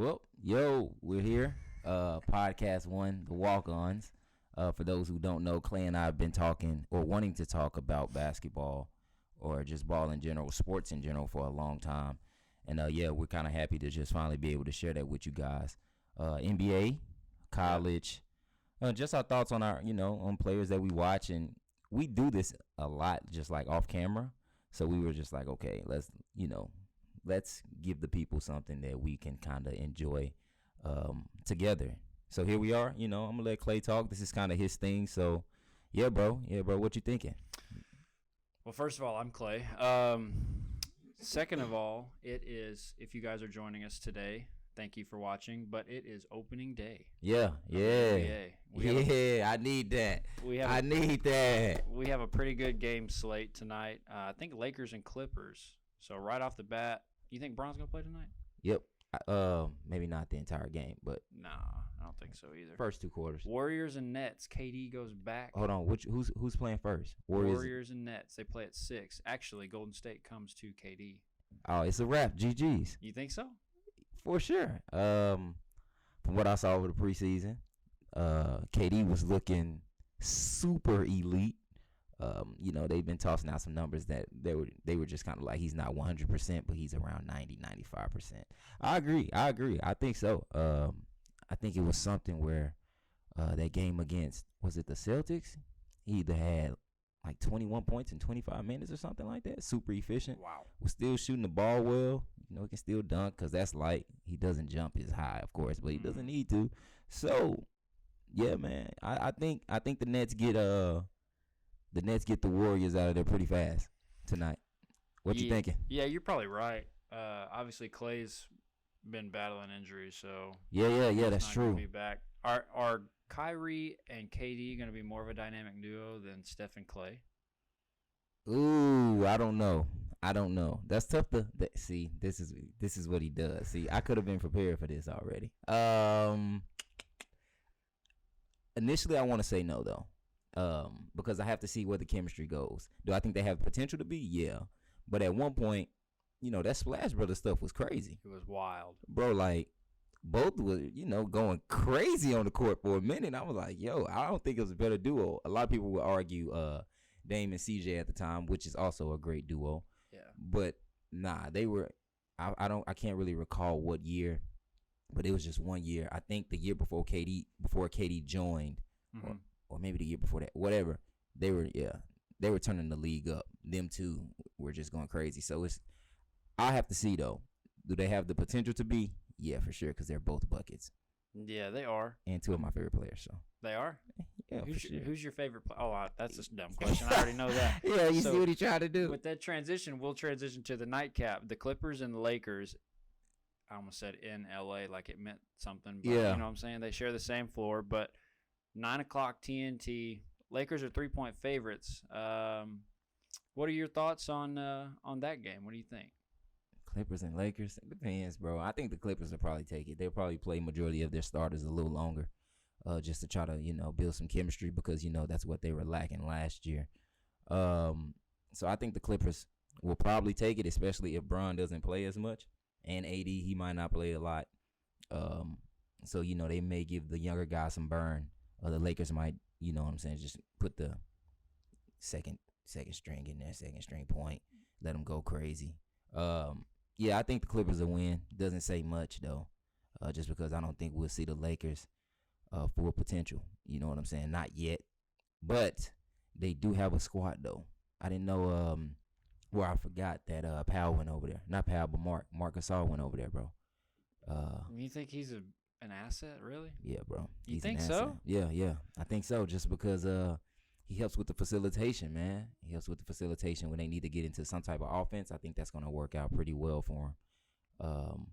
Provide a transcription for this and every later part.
Well, we're here. Podcast 1, the Walk-Ons. For those who don't know, Clay and I have been talking or wanting to talk about basketball or just ball in general, sports in general for a long time. And we're kind of happy to just finally be able to share that with you guys. NBA, college, just our thoughts on on players that we watch. And we do this a lot just like off camera. So we were just like, okay, let's give the people something that we can kind of enjoy together. So here we are. I'm going to let Clay talk. This is kind of his thing. So, yeah, bro, what you thinking? Well, first of all, I'm Clay. Second of all, it is, if you guys are joining us today, thank you for watching, but it is opening day. Yeah. I need that. I need that. We have a pretty good game slate tonight. I think Lakers and Clippers. So right off the bat, you think Bron's going to play tonight? Yep. Maybe not the entire game, but nah, I don't think so either. First 2 quarters. Warriors and Nets. KD goes back. Hold on, who's playing first? Warriors and Nets. They play at 6. Actually, Golden State comes to KD. Oh, it's a wrap. GG's. You think so? For sure. From what I saw over the preseason, KD was looking super elite. They've been tossing out some numbers that they were just kind of like he's not 100%, but he's around 90-95%. I agree. I think so. I think it was something where that game against, was it the Celtics? He either had like 21 points in 25 minutes or something like that. Super efficient. Wow. Was still shooting the ball well. He can still dunk because that's light. He doesn't jump as high, of course, but he doesn't need to. So, yeah, man. I think the Nets get the Warriors out of there pretty fast tonight. What you thinking? Yeah, you're probably right. Obviously, Clay's been battling injuries, so yeah, that's true. Be back. Are Kyrie and KD going to be more of a dynamic duo than Steph and Clay? Ooh, I don't know. That's tough to see. This is what he does. See, I could have been prepared for this already. Initially, I want to say no though. Because I have to see where the chemistry goes. Do I think they have potential to be? Yeah. But at one point, that Splash Brothers stuff was crazy. It was wild. Bro, like, both were, going crazy on the court for a minute. I was like, I don't think it was a better duo. A lot of people would argue Dame and CJ at the time, which is also a great duo. Yeah. But, nah, they were, I can't really recall what year, but it was just one year. I think the year before KD joined, or maybe the year before that, whatever, they were turning the league up. Them two were just going crazy. So I have to see though. Do they have the potential to be? Yeah, for sure, because they're both buckets. Yeah, they are. And 2 of my favorite players. So they are. Yeah, who's your favorite player? Oh, that's a dumb question. I already know that. Yeah, you see what he tried to do. With that transition, we'll transition to the nightcap. The Clippers and the Lakers. I almost said in LA like it meant something. But yeah. You know what I'm saying? They share the same floor, but 9 o'clock TNT. Lakers are 3-point favorites. What are your thoughts on that game? What do you think? Clippers and Lakers? It depends, bro. I think the Clippers will probably take it. They'll probably play majority of their starters a little longer just to try to, build some chemistry because, that's what they were lacking last year. So I think the Clippers will probably take it, especially if Bron doesn't play as much. And AD, he might not play a lot. So, they may give the younger guys some burn. The Lakers might, just put the second string in there, second string point, let them go crazy. Yeah, I think the Clippers will win. Doesn't say much though, just because I don't think we'll see the Lakers full potential. You know what I'm saying? Not yet, but they do have a squad though. I didn't know I forgot that Powell went over there. Not Powell, but Marc Gasol went over there, bro. You think he's an asset, really? Yeah, bro. You think so? Yeah. I think so. Just because he helps with the facilitation, man. He helps with the facilitation when they need to get into some type of offense. I think that's gonna work out pretty well for him.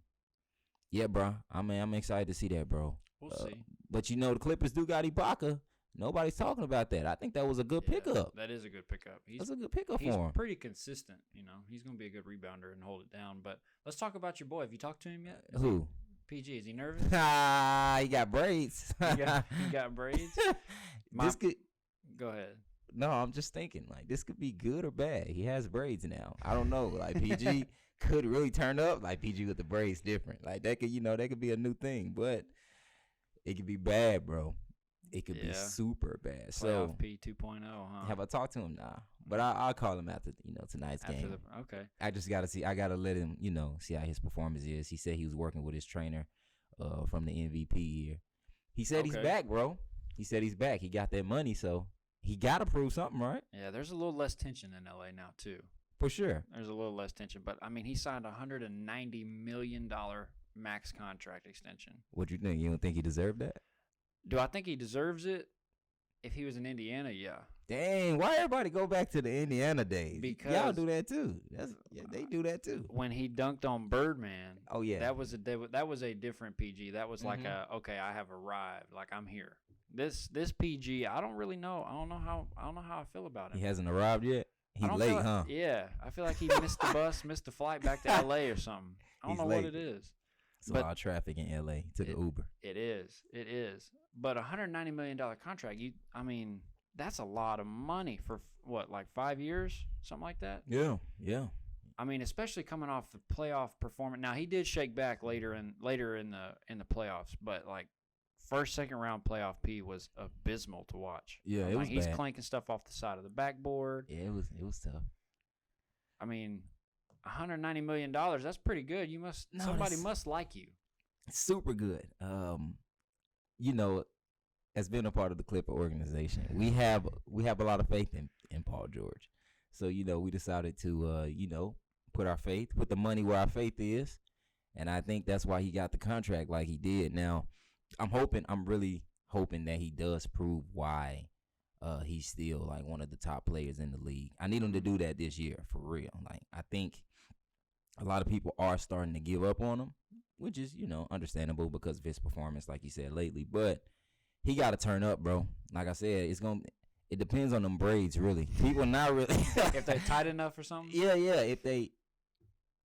Yeah, bro. I'm excited to see that, bro. We'll see. But the Clippers do got Ibaka. Nobody's talking about that. I think that was a good pickup. That is a good pickup. That's a good pickup for him. He's pretty consistent. He's gonna be a good rebounder and hold it down. But let's talk about your boy. Have you talked to him yet? Who? PG. Is he nervous? He got braids. He got braids. Go ahead. No, I'm just thinking, like, this could be good or bad. He has braids now. I don't know. Like, PG could really turn up, like PG with the braids different. Like that could, that could be a new thing, but it could be bad, bro. It could be super bad. So Playoff P 2.0, huh? have I talked to him? Nah. But I'll call him after, tonight's game. Okay. I just got to see. I got to let him, see how his performance is. He said he was working with his trainer from the MVP year. He said he's back, bro. He said he's back. He got that money, so he got to prove something, right? Yeah, there's a little less tension in LA now, too. For sure. There's a little less tension. But, I mean, he signed a $190 million max contract extension. What you think? You don't think he deserved that? Do I think he deserves it? If he was in Indiana, yeah. Dang, why everybody go back to the Indiana days? Because y'all do that too. They do that too. When he dunked on Birdman, oh yeah, that was a different PG. That was like I have arrived, like I'm here. This PG, I don't really know. I don't know how I feel about him. He hasn't arrived yet. He's late, huh? Yeah, I feel like he missed the bus, missed the flight back to LA or something. I don't know what it is. It's a lot of traffic in LA. He took an Uber. It is. But $190 million contract, that's a lot of money for what, like 5 years, something like that. Yeah. I mean, especially coming off the playoff performance. Now he did shake back later in the playoffs, but like first, second round playoff P was abysmal to watch. Yeah, it was he's bad. clanking stuff off the side of the backboard. Yeah, it was tough. I mean, $190 million, that's pretty good. Somebody must like you. Super good. As being a part of the Clipper organization, we have a lot of faith in Paul George. So, we decided to, put the money where our faith is. And I think that's why he got the contract like he did. Now, I'm really hoping that he does prove why he's still like one of the top players in the league. I need him to do that this year for real. Like, I think a lot of people are starting to give up on him, which is, understandable because of his performance, like you said, lately. But he got to turn up, bro. Like I said, it depends on them braids, really. People not really. If they're tight enough or something? Yeah.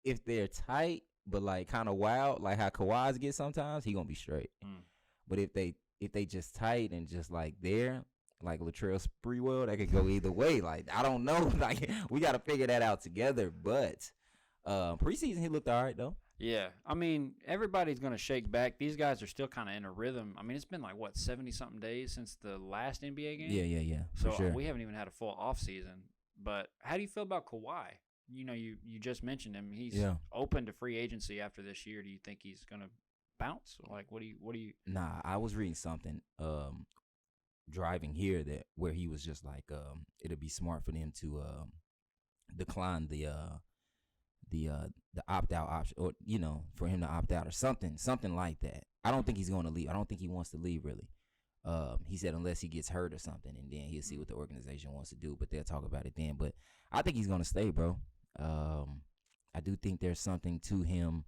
If they're tight, but like kind of wild, like how Kawhi's get sometimes, he going to be straight. But if they just tight and just like there, like Latrell Sprewell, that could go either way. Like, I don't know. Like, we got to figure that out together. But preseason, he looked all right, though. Yeah. I mean, everybody's going to shake back. These guys are still kind of in a rhythm. I mean, it's been like, 70-something days since the last NBA game? Yeah. So sure. We haven't even had a full offseason. But how do you feel about Kawhi? You just mentioned him. He's open to free agency after this year. Do you think he's going to bounce? Like, what do you? Nah, I was reading something driving here where he was just like, it'll be smart for them to decline the opt-out option, or for him to opt out or something like that. I don't think he's going to leave. I don't think he wants to leave, really. He said unless he gets hurt or something, and then he'll see what the organization wants to do, but they'll talk about it then. But I think he's going to stay, bro. I do think there's something to him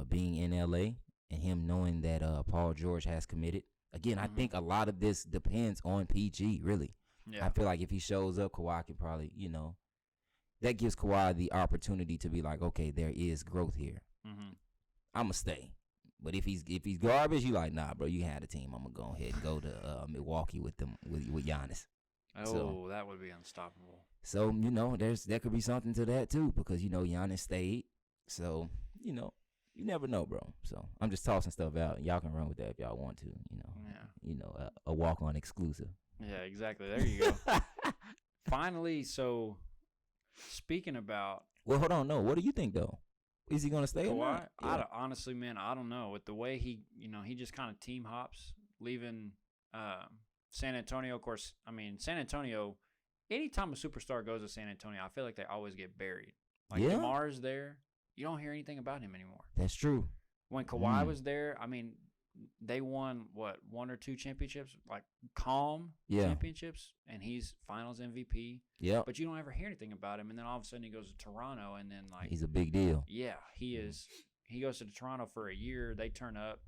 being in LA and him knowing that Paul George has committed. Again, I think a lot of this depends on PG, really. Yeah. I feel like if he shows up, Kawhi can probably, that gives Kawhi the opportunity to be like, okay, there is growth here. I'm going to stay. But if he's garbage, you like, nah, bro, you had a team. I'm going to go ahead and go to Milwaukee with Giannis. Oh, that would be unstoppable. So, there could be something to that, too, because, Giannis stayed. So, you never know, bro. So, I'm just tossing stuff out. Y'all can run with that if y'all want to, a walk-on exclusive. Yeah, exactly. There you go. Finally, so speaking about. Well, hold on. No, what do you think, though? Is he going to stay or not? Honestly, man, I don't know. With the way he just kind of team hops, leaving San Antonio. Of course, I mean, San Antonio, anytime a superstar goes to San Antonio, I feel like they always get buried. Like, DeMar's there. You don't hear anything about him anymore. That's true. When Kawhi was there, I mean, they won, one or two championships? Like, championships, and he's finals MVP. Yeah. But you don't ever hear anything about him, and then all of a sudden he goes to Toronto, and then, like... He's a big deal. Yeah, he is. He goes to Toronto for a year. They turn up.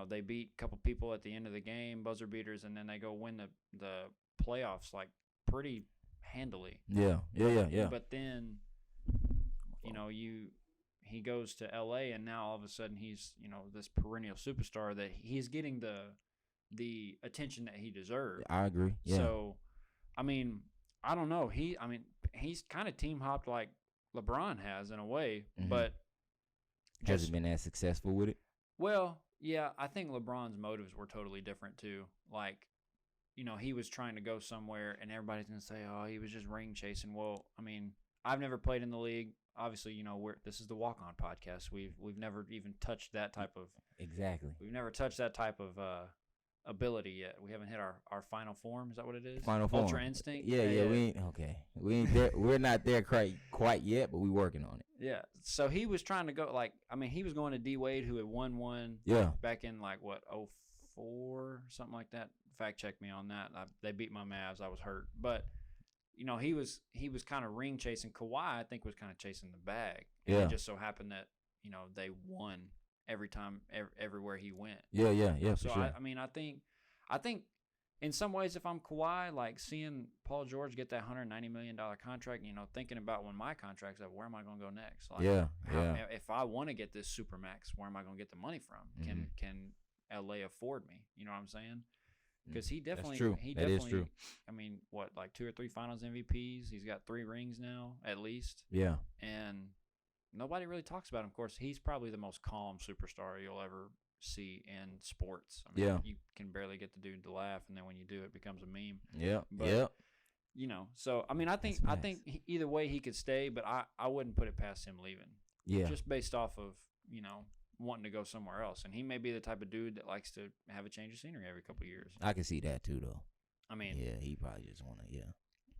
They beat a couple people at the end of the game, buzzer beaters, and then they go win the playoffs, like, pretty handily. Yeah. But then... he goes to LA, and now all of a sudden he's, this perennial superstar that he's getting the attention that he deserves. I agree. Yeah. So, I mean, I don't know. He's kind of team hopped like LeBron has in a way, Mhm. but Hasn't been as successful with it. well, yeah, I think LeBron's motives were totally different too. Like, he was trying to go somewhere, and everybody's gonna say, "Oh, he was just ring chasing." Well, I mean, I've never played in the league. Obviously, this is the Walk-On podcast. We've never even touched that type of Exactly. we've never touched that type of ability yet. We haven't hit our final form. Is that what it is? Final form. Ultra instinct. Yeah. We ain't okay. We ain't there. We're not there quite yet, but we working on it. Yeah. So he was trying to go he was going to D Wade, who had won one. Yeah. Back in 04, something like that. Fact check me on that. They beat my Mavs. I was hurt, but he was kind of ring chasing. Kawhi, I think, was kind of chasing the bag. And Yeah. It just so happened that they won every time, everywhere he went. Yeah. So for sure. I think in some ways, if I'm Kawhi, like seeing Paul George get that $190 million contract, thinking about when my contract's up, where am I going to go next? Like, Yeah. If I want to get this supermax, where am I going to get the money from? Can LA afford me? You know what I'm saying? Because he definitely, That's true. That is true. I mean, what, like 2 or 3 Finals MVPs? He's got 3 rings now, at least. Yeah. And nobody really talks about him. Of course, he's probably the most calm superstar you'll ever see in sports. I mean, Yeah. you can barely get the dude to laugh, and then when you do, it becomes a meme. Yeah. But, so I mean, I think That's either way he could stay, but I wouldn't put it past him leaving. Yeah. Just based off of wanting to go somewhere else, and he may be the type of dude that likes to have a change of scenery every couple of years. I can see that too, though. I mean, yeah, he probably just want to,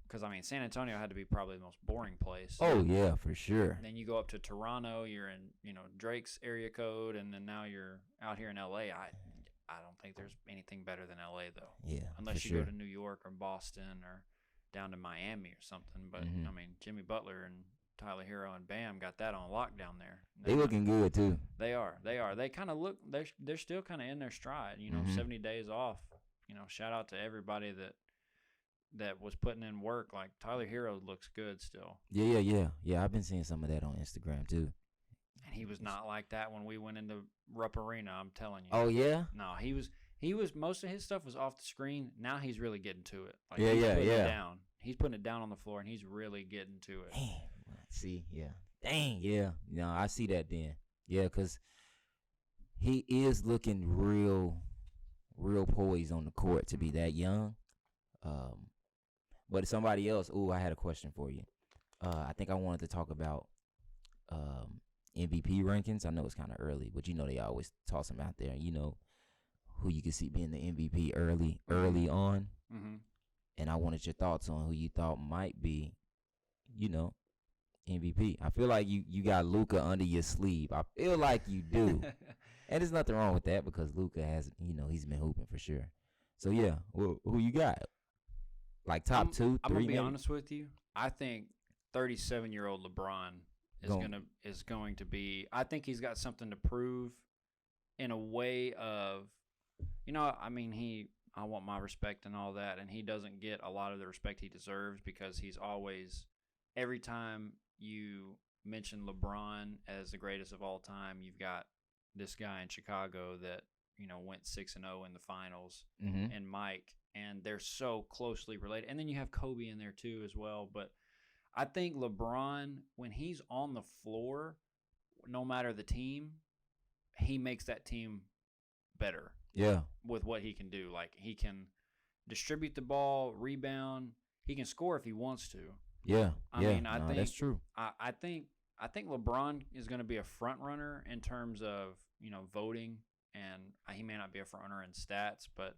because San Antonio had to be probably the most boring place. Oh yeah, for sure. And then you go up to Toronto, you're in Drake's area code, and then now you're out here in LA. I don't think there's anything better than LA though. Yeah, unless you sure. go to New York or Boston or down to Miami or something. But I mean, Jimmy Butler and Tyler Hero and Bam got that on lockdown there. They looking good too. They are. They kind of look. They're still kind of in their stride. 70 days off. Shout out to everybody that was putting in work. Like Tyler Hero looks good still. Yeah. I've been seeing some of that on Instagram too. And he was not like that when we went into Rupp Arena. I'm telling you. Oh yeah. No, he was. Most of his stuff was off the screen. Now he's really getting to it. Like, yeah. It down. He's putting it down on the floor, and he's really getting to it. Damn. See, yeah. Dang, yeah. I see that then. Yeah, because he is looking real poised on the court to be that young. But somebody else, I had a question for you. I think I wanted to talk about MVP rankings. I know it's kind of early, but they always toss them out there. Who you can see being the MVP early on. Mm-hmm. And I wanted your thoughts on who you thought might be, MVP. I feel like you got Luka under your sleeve. I feel like you do. And there's nothing wrong with that because Luka has, he's been hooping for sure. So, yeah, who you got? Like top 2, 3? I'm going to be maybe? honest with you. I think 37-year-old LeBron is going to be – I think he's got something to prove in a way of – I want my respect and all that, and he doesn't get a lot of the respect he deserves because he's always – every time you mention LeBron as the greatest of all time, you've got this guy in Chicago that went 6-0 in the finals, and Mike, and they're so closely related. And then you have Kobe in there too as well. But I think LeBron, when he's on the floor, no matter the team, he makes that team better. Yeah. With what he can do. Like, he can distribute the ball, rebound. He can score if he wants to. Yeah. I think that's true. I think LeBron is going to be a front runner in terms of, voting, and he may not be a front runner in stats, but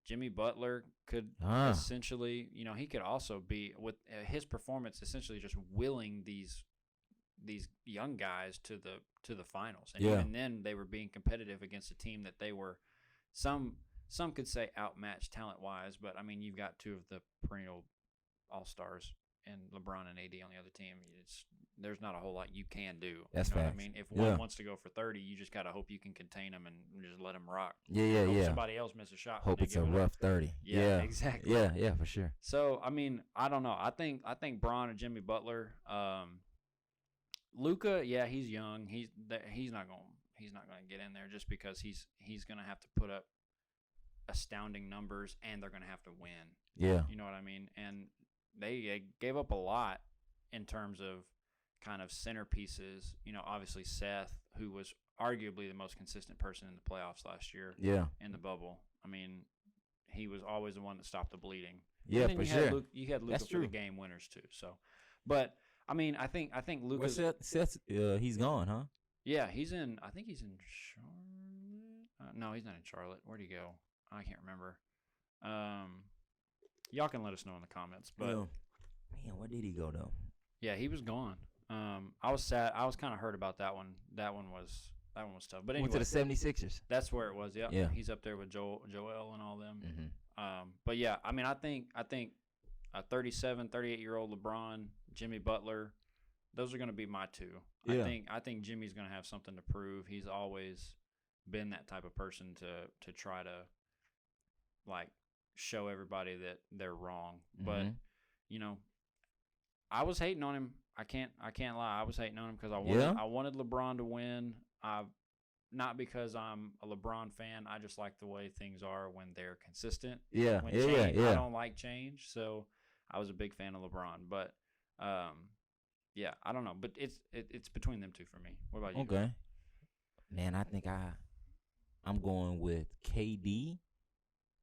Jimmy Butler could essentially, he could also be, with his performance, essentially just willing these young guys to the finals. And even then, they were being competitive against a team that they were some could say outmatched talent-wise, but you've got 2 of the perennial all-stars and LeBron and AD on the other team. There's not a whole lot you can do. That's you know facts. what I mean? If one wants to go for 30, you just got to hope you can contain them and just let them rock. Yeah. Somebody else miss a shot. Hope it's a rough 30. Yeah, exactly. Yeah, for sure. So, I don't know. I think Bron and Jimmy Butler, Luka, he's young. He's not going to get in there just because he's going to have to put up astounding numbers, and they're going to have to win. Yeah. You know what I mean? And they gave up a lot in terms of kind of centerpieces, obviously Seth, who was arguably the most consistent person in the playoffs last year. Yeah. In the bubble. I mean, he was always the one that stopped the bleeding. Yeah, and then for you sure. Had you had Luka for the game winners too. So, but I mean, I think Luka. Seth, he's gone, huh? Yeah, he's in. I think he's in Charlotte. No, he's not in Charlotte. Where'd he go? I can't remember. Y'all can let us know in the comments. But man, where did he go though? Yeah, he was gone. I was sad. I was kind of hurt about that one. That one was tough. But anyway, went to the 76ers. That's where it was. Yep. Yeah. He's up there with Joel and all them. Mm-hmm. But yeah, I mean, I think a 38-year-old LeBron, Jimmy Butler, those are going to be my two. Yeah. I think Jimmy's going to have something to prove. He's always been that type of person to try to like show everybody that they're wrong. But I was hating on him. I can't lie. I was hating on him because I wanted LeBron to win. Not because I'm a LeBron fan. I just like the way things are when they're consistent. Yeah, I don't like change, so I was a big fan of LeBron. But yeah, I don't know. But it's between them two for me. What about you? Okay. Man, I think I'm going with KD.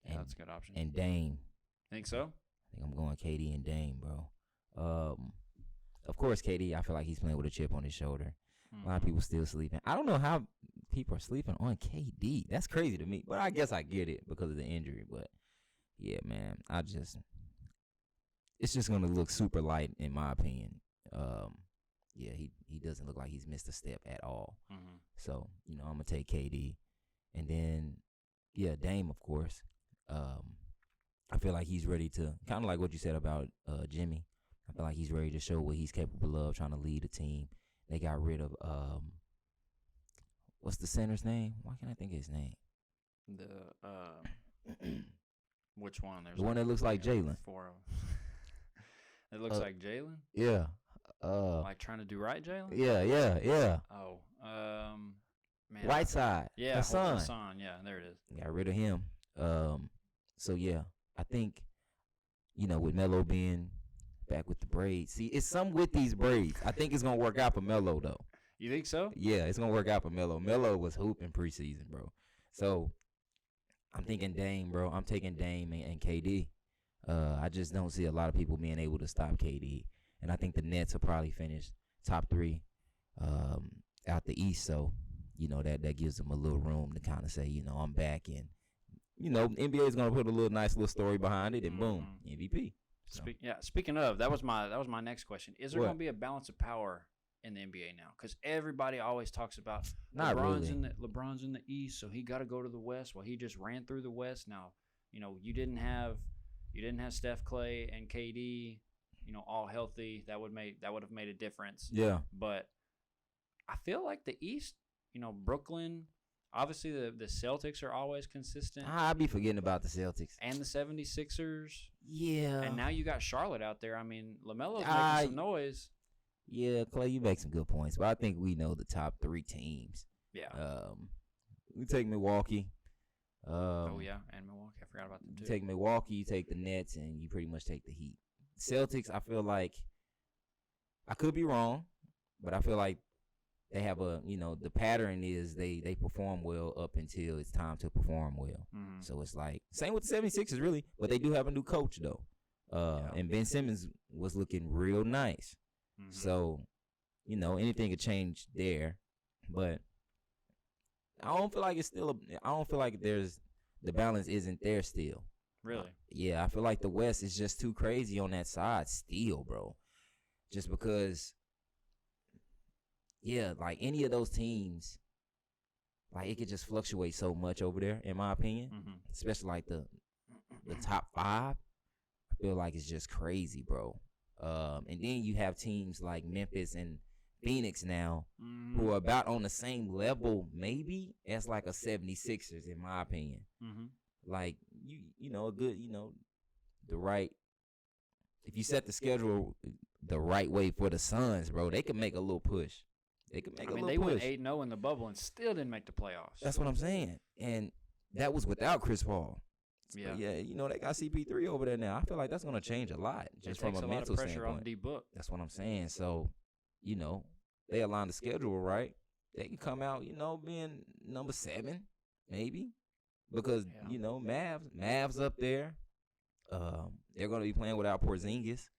Yeah, that's a good option. And Dame. Think so? I think I'm going KD and Dame, bro. Of course, KD, I feel like he's playing with a chip on his shoulder. A lot of people still sleeping. I don't know how people are sleeping on KD. That's crazy to me. But I guess I get it because of the injury. But, yeah, man, it's just going to look super light in my opinion. Yeah, he doesn't look like he's missed a step at all. Mm-hmm. So, I'm going to take KD. And then, yeah, Dame, of course. I feel like he's ready to, kind of like what you said about Jimmy. I feel like he's ready to show what he's capable of, trying to lead a team. They got rid of what's the center's name? Why can't I think of his name? Which one? There's the one that looks like Jalen. Four of them. It looks like Jalen? Yeah. Like trying to do right, Jalen? Yeah. Oh, man. Whiteside. Yeah, Hassan. Yeah, there it is. Got rid of him. So yeah, I think, with Melo being back with the braids. See, it's something with these braids. I think it's gonna work out for Melo though. You think so? Yeah, it's gonna work out for Melo. Melo was hooping preseason, bro. So I'm thinking Dame, bro. I'm taking Dame and KD. I just don't see a lot of people being able to stop KD, and I think the Nets will probably finish top 3 out the East. So that gives them a little room to kind of say, I'm back, and NBA is gonna put a nice little story behind it, and boom, MVP. So. Speaking of, that was my next question. Is there going to be a balance of power in the NBA now? Because everybody always talks about LeBron's in the East, so he got to go to the West. Well, he just ran through the West. Now, you didn't have Steph, Clay, and KD, all healthy. That would have made a difference. Yeah. But I feel like the East, Brooklyn. Obviously, the Celtics are always consistent. I be forgetting about the Celtics. And the 76ers. Yeah. And now you got Charlotte out there. I mean, LaMelo's making some noise. Yeah, Clay, you make some good points. But I think we know the top 3 teams. Yeah. We take Milwaukee. And Milwaukee. I forgot about them, too. You take Milwaukee, you take the Nets, and you pretty much take the Heat. Celtics, I feel like, I could be wrong, but I feel like they have the pattern is they perform well up until it's time to perform well. Mm-hmm. So it's like, same with the 76ers, really, but they do have a new coach, though. And Ben Simmons was looking real nice. Mm-hmm. So, anything could change there. But I don't feel like the balance isn't there still. Really? Yeah, I feel like the West is just too crazy on that side still, bro. Just because... Yeah, like any of those teams, like it could just fluctuate so much over there, in my opinion. Mm-hmm. Especially like the top 5. I feel like it's just crazy, bro. And then you have teams like Memphis and Phoenix now, who are about on the same level, maybe, as like a 76ers, in my opinion. Mm-hmm. Like a good, the right. If you set the schedule the right way for the Suns, bro, they can make a little push. They could make a little push. They went 8-0 in the bubble and still didn't make the playoffs. That's what I'm saying. And that was without Chris Paul. So, yeah, they got CP3 over there now. I feel like that's going to change a lot just from a mental standpoint. It takes a lot of pressure on D-Book. That's what I'm saying. So, you know, they align the schedule right, they can come out, being number 7, maybe. Because, Mavs up there. They're going to be playing without Porzingis.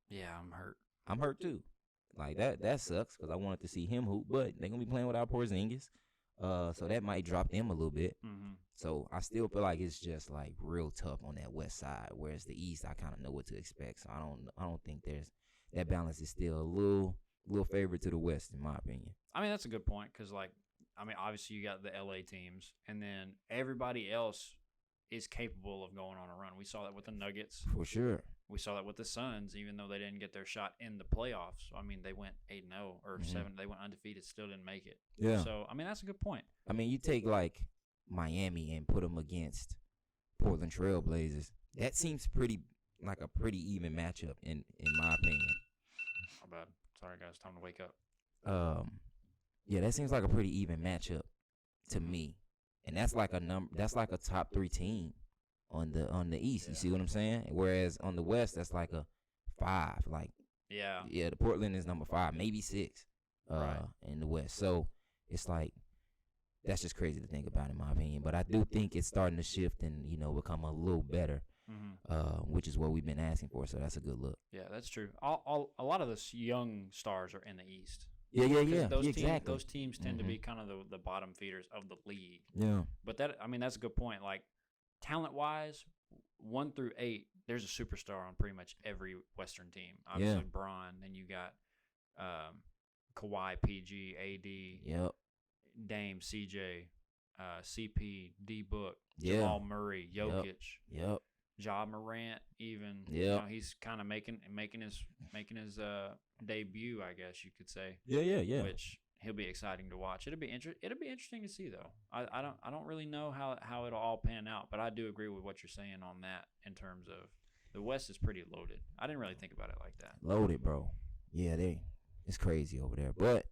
Yeah, I'm hurt. I'm hurt too. Like that sucks because I wanted to see him hoop, but they're going to be playing without Porzingis. So that might drop them a little bit. Mm-hmm. So I still feel like it's just like real tough on that west side, whereas the east I kind of know what to expect. So I don't think there's that balance is still a little favorite to the west in my opinion. I mean, that's a good point because obviously you got the LA teams, and then everybody else is capable of going on a run. We saw that with the Nuggets. For sure. We saw that with the Suns, even though they didn't get their shot in the playoffs. I mean, they went 8-0 or 7. They went undefeated, still didn't make it. Yeah. So, I mean, that's a good point. I mean, you take like Miami and put them against Portland Trail Blazers. That seems pretty even matchup in my opinion. My bad. Sorry, guys. Time to wake up. Yeah, that seems like a pretty even matchup to me, and that's like a top 3 team on the East. You see what I'm saying? Whereas on the West, that's like a 5. Like the Portland is number 5, maybe 6, right, in the West. So it's like that's just crazy to think about in my opinion. But I do think it's starting to shift and become a little better, which is what we've been asking for. So that's a good look. Yeah, that's true. A lot of those young stars are in the East. Yeah. Exactly. Those teams tend to be kind of the bottom feeders of the league. Yeah. But that's a good point. Like, talent-wise, 1 through 8, there's a superstar on pretty much every Western team. Obviously, Bron. Then you got Kawhi, PG, AD, yep, Dame, CJ, CP, D-Book, Jamal Murray, Jokic, yep, Ja Morant. Even he's kind of making his debut, I guess you could say. Yeah. Which he'll be exciting to watch. It'll be interesting to see though. I don't really know how it'll all pan out, but I do agree with what you're saying on that in terms of the West is pretty loaded. I didn't really think about it like that. Loaded, bro. Yeah, it's crazy over there. But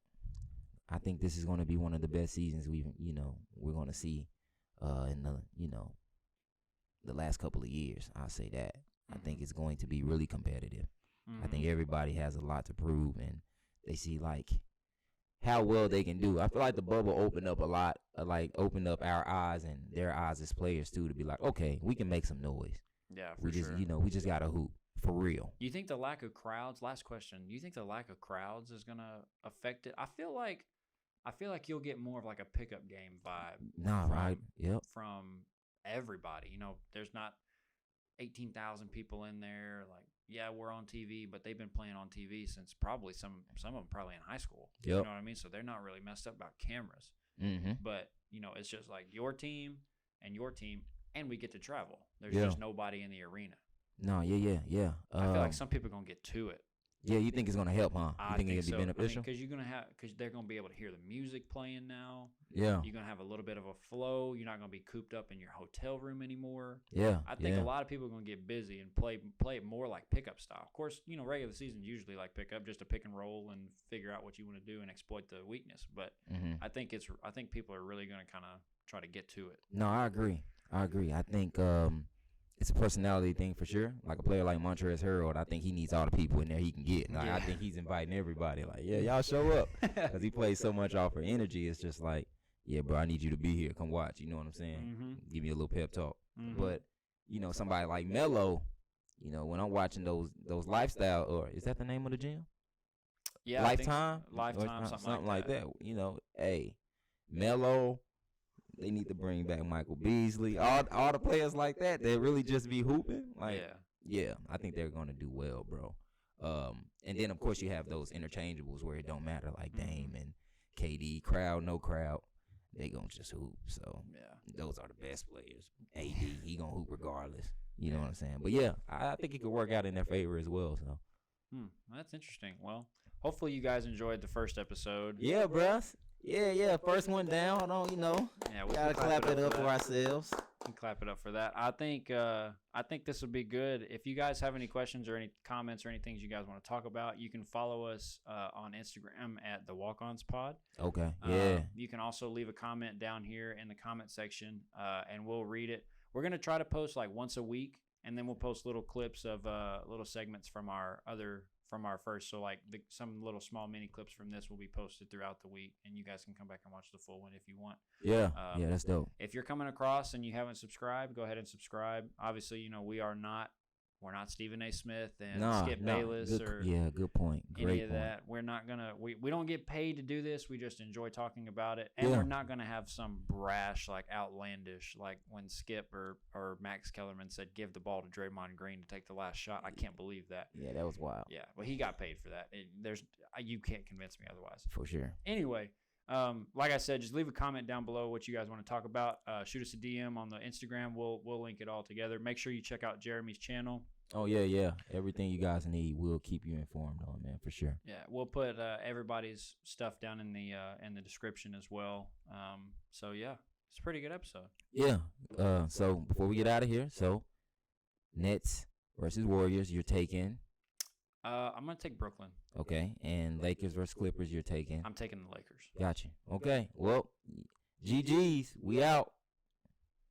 I think this is going to be one of the best seasons we're going to see in the last couple of years. I'll say that. I think it's going to be really competitive. I think everybody has a lot to prove, and they see like how well they can do. I feel like the bubble opened up a lot, opened up our eyes and their eyes as players too, to be like, okay, we can make some noise. Yeah, we just got to hoop for real. You think the lack of crowds? Last question. Do you think the lack of crowds is gonna affect it? I feel like you'll get more of like a pickup game vibe. Right? Yep. From everybody. There's not 18,000 people in there. Like, yeah, we're on TV, but they've been playing on TV since probably some of them probably in high school. Yep. You know what I mean? So they're not really messed up about cameras. Mm-hmm. But it's just like your team, and we get to travel. There's just nobody in the arena. No, yeah. I feel like some people are gonna get to it. Yeah, you think it's gonna help, huh? You think it's gonna be beneficial? Because they're gonna be able to hear the music playing now. Yeah. You're gonna have a little bit of a flow. You're not gonna be cooped up in your hotel room anymore. Yeah. I think a lot of people are gonna get busy and play it more like pickup style. Of course, regular season usually like pickup, just to pick and roll and figure out what you want to do and exploit the weakness. But I think people are really gonna kind of try to get to it. No, I agree. I think it's a personality thing for sure. Like a player like Montrezl Harrell, I think he needs all the people in there he can get. Like, I think he's inviting everybody. Like, yeah, y'all show up, because he plays so much off of energy. It's just like, yeah, bro, I need you to be here. Come watch. You know what I'm saying? Mm-hmm. Give me a little pep talk. Mm-hmm. But somebody like Melo, when I'm watching those lifestyle, or is that the name of the gym? Yeah, Lifetime, something like that. Hey, Melo. They need to bring back Michael Beasley. All the players like that, they really just be hooping. Like, yeah, I think they're going to do well, bro. And then, of course, you have those interchangeables where it don't matter, like Dame and KD. Crowd, no crowd, they going to just hoop. So, those are the best players. AD, he going to hoop regardless. You know what I'm saying? But, yeah, I think it could work out in their favor as well. So, that's interesting. Well, hopefully you guys enjoyed the first episode. Yeah, bro. Yeah. First one down. Yeah, we gotta clap it up for ourselves. We can clap it up for that. I think this will be good. If you guys have any questions or any comments or any things you guys want to talk about, you can follow us on Instagram at the Walkons Pod. Okay. Yeah. You can also leave a comment down here in the comment section, and we'll read it. We're gonna try to post like once a week, and then we'll post little clips of little segments from our other from our first. So like some little small mini clips from this will be posted throughout the week, and you guys can come back and watch the full one if you want. Yeah, yeah, that's dope. If you're coming across and you haven't subscribed, go ahead and subscribe. Obviously, we're not Stephen A. Smith and Skip Bayless good point. Great any of point. that. We're not gonna we don't get paid to do this. We just enjoy talking about it, and we're not gonna have some brash, like outlandish, like when Skip or Max Kellerman said give the ball to Draymond Green to take the last shot. I can't believe that. Yeah, that was wild. Yeah, well, he got paid for that. You can't convince me otherwise. For sure. Anyway, like I said, just leave a comment down below what you guys want to talk about. Shoot us a DM on the Instagram. We'll link it all together. Make sure you check out Jeremy's channel. Oh yeah. Everything you guys need, we'll keep you informed on, man, for sure. Yeah, we'll put everybody's stuff down in the description as well. So yeah, it's a pretty good episode. Yeah. So before we get out of here, Nets versus Warriors, you're taking. I'm gonna take Brooklyn. Okay, and Lakers versus Clippers, you're taking. I'm taking the Lakers. Gotcha. Okay, well, GG's, we out.